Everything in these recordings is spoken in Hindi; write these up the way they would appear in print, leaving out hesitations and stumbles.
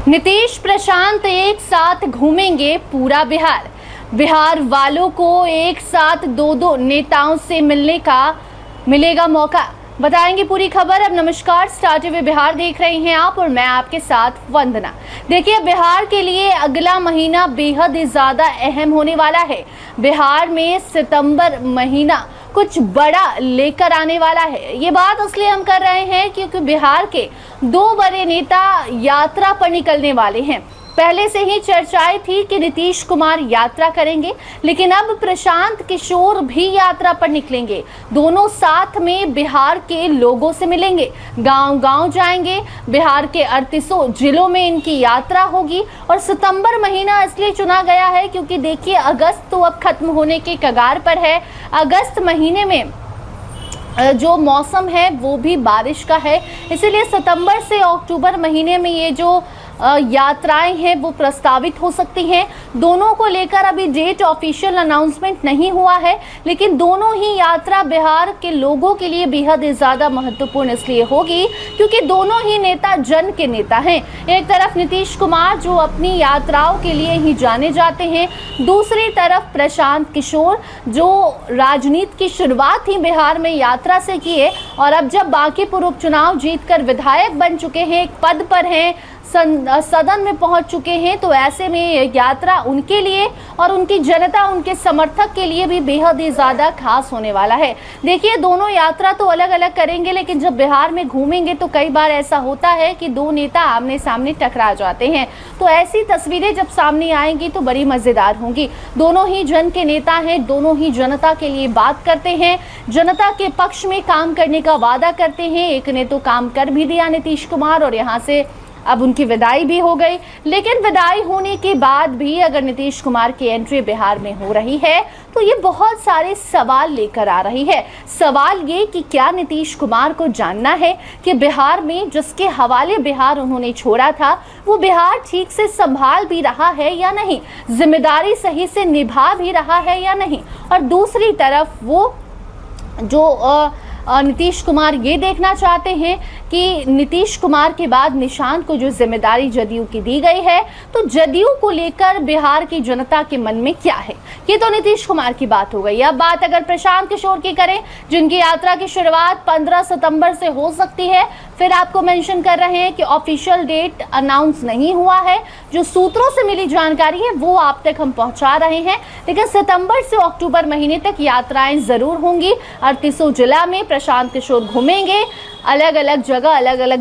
नीतीश प्रशांत एक साथ घूमेंगे पूरा बिहार। बिहार वालों को एक साथ दो नेताओं से मिलने का मिलेगा मौका। बताएंगे पूरी खबर। अब नमस्कार, स्टार टीवी बिहार देख रहे हैं आप और मैं आपके साथ वंदना। देखिए, बिहार के लिए अगला महीना बेहद ही ज्यादा अहम होने वाला है। बिहार में सितंबर महीना कुछ बड़ा लेकर आने वाला है। ये बात इसलिए हम कर रहे हैं क्योंकि बिहार के दो बड़े नेता यात्रा पर निकलने वाले हैं। पहले से ही चर्चाएं थी कि नीतीश कुमार यात्रा करेंगे, लेकिन अब प्रशांत किशोर भी यात्रा पर निकलेंगे। दोनों साथ में बिहार के लोगों से मिलेंगे, गांव-गांव जाएंगे। बिहार के 38 जिलों में इनकी यात्रा होगी और सितंबर महीना इसलिए चुना गया है क्योंकि देखिए, अगस्त तो अब खत्म होने के कगार पर है। अगस्त महीने में जो मौसम है वो भी बारिश का है, इसीलिए सितंबर से अक्टूबर महीने में ये जो यात्राएं हैं वो प्रस्तावित हो सकती हैं। दोनों को लेकर अभी डेट ऑफिशियल अनाउंसमेंट नहीं हुआ है, लेकिन दोनों ही यात्रा बिहार के लोगों के लिए बेहद ज्यादा महत्वपूर्ण इसलिए होगी क्योंकि दोनों ही नेता जन के नेता हैं। एक तरफ नीतीश कुमार जो अपनी यात्राओं के लिए ही जाने जाते हैं, दूसरी तरफ प्रशांत किशोर जो राजनीति की शुरुआत ही बिहार में यात्रा से किए और अब जब बांकीपुर उपचुनाव जीतकर विधायक बन चुके हैं, एक पद पर हैं, सदन में पहुंच चुके हैं, तो ऐसे में यात्रा उनके लिए और उनकी जनता, उनके समर्थक के लिए भी बेहद ही ज्यादा खास होने वाला है। देखिए, दोनों यात्रा तो अलग अलग करेंगे, लेकिन जब बिहार में घूमेंगे तो कई बार ऐसा होता है कि दो नेता आमने सामने टकरा जाते हैं। तो ऐसी तस्वीरें जब सामने आएंगी तो बड़ी मजेदार होंगी। दोनों ही जन के नेता हैं, दोनों ही जनता के लिए बात करते हैं, जनता के पक्ष में काम करने का वादा करते हैं। एक ने तो काम कर भी दिया नीतीश कुमार और यहाँ से अब उनकी विदाई भी हो गई, लेकिन विदाई होने के बाद भी अगर नीतीश कुमार की एंट्री बिहार में हो रही है तो ये बहुत सारे सवाल लेकर आ रही है। सवाल ये कि क्या नीतीश कुमार को जानना है कि बिहार में जिसके हवाले बिहार उन्होंने छोड़ा था वो बिहार ठीक से संभाल भी रहा है या नहीं, जिम्मेदारी सही से निभा भी रहा है या नहीं। और दूसरी तरफ वो जो नीतीश कुमार ये देखना चाहते हैं कि नीतीश कुमार के बाद निशांत को जो जिम्मेदारी जदयू की दी गई है, तो जदयू को लेकर बिहार की जनता के मन में क्या है। ये तो नीतीश कुमार की बात हो गई। अब बात अगर प्रशांत किशोर की करें, जिनकी यात्रा की शुरुआत 15 सितंबर से हो सकती है। फिर आपको मेंशन कर रहे हैं कि ऑफिशियल डेट अनाउंस नहीं हुआ है, जो सूत्रों से मिली जानकारी है वो आप तक हम पहुंचा रहे हैं। लेकिन सितंबर से अक्टूबर महीने तक यात्राएं जरूर होंगी। 38 जिला में प्रशांत किशोर घूमेंगे, अलग अलग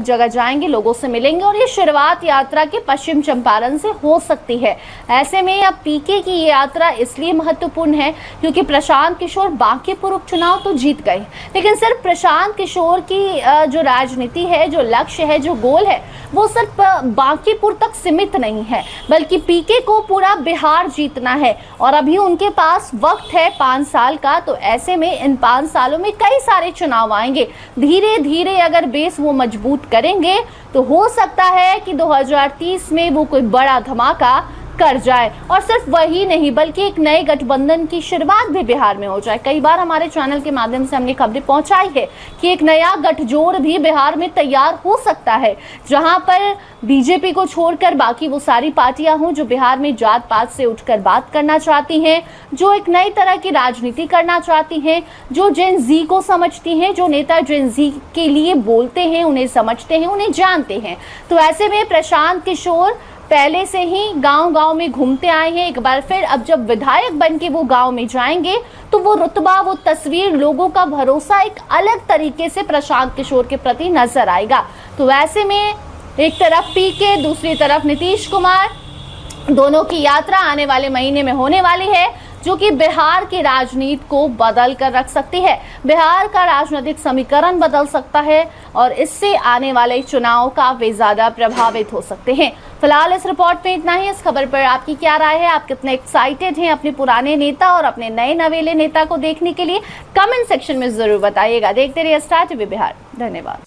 जगह जाएंगे, लोगों से मिलेंगे और ये शुरुआत यात्रा के पश्चिम चंपारण से हो सकती है। ऐसे में अब पीके की ये यात्रा इसलिए महत्वपूर्ण है क्योंकि प्रशांत किशोर बांकीपुर उपचुनाव तो जीत गए, लेकिन सिर्फ प्रशांत किशोर की जो राजनीति है, जो लक्ष्य है, जो गोल है, वो सिर्फ बांकीपुर तक सीमित नहीं है, बल्कि पीके को पूरा बिहार जीतना है। और अभी उनके पास वक्त है 5 साल का, तो ऐसे में इन 5 सालों में कई सारे चुनाव आएंगे। धीरे धीरे अगर बेस वो मजबूत करेंगे तो हो सकता है कि 2030 में वो कोई बड़ा धमाका कर जाए। और सिर्फ वही नहीं, बल्कि एक नए गठबंधन की शुरुआत भी बिहार में हो जाए। कई बार हमारे चैनल के माध्यम से हमने खबरें पहुंचाई है कि एक नया गठजोड़ भी बिहार में तैयार हो सकता है, जहां पर बीजेपी को छोड़कर बाकी वो सारी पार्टियां हों जो बिहार में जात पात से उठकर बात करना चाहती हैं, जो एक नई तरह की राजनीति करना चाहती हैं, जो जेन जी को समझती हैं, जो नेता जेन जी के लिए बोलते हैं, उन्हें समझते हैं, उन्हें जानते हैं। तो ऐसे में प्रशांत किशोर पहले से ही गांव-गांव में घूमते आए हैं। एक बार फिर अब जब विधायक बन के वो गांव में जाएंगे तो वो रुतबा, वो तस्वीर, लोगों का भरोसा एक अलग तरीके से प्रशांत किशोर के प्रति नजर आएगा। तो ऐसे में एक तरफ पीके, दूसरी तरफ नीतीश कुमार, दोनों की यात्रा आने वाले महीने में होने वाली है, जो कि बिहार की राजनीति को बदल कर रख सकती है। बिहार का राजनीतिक समीकरण बदल सकता है और इससे आने वाले चुनाव काफी ज्यादा प्रभावित हो सकते हैं। फिलहाल इस रिपोर्ट में इतना ही। इस खबर पर आपकी क्या राय है? आप कितने एक्साइटेड हैं अपने पुराने नेता और अपने नए नवेले नेता को देखने के लिए? कमेंट सेक्शन में जरूर बताइएगा। देखते रहिए स्टार टीवी बिहार। धन्यवाद।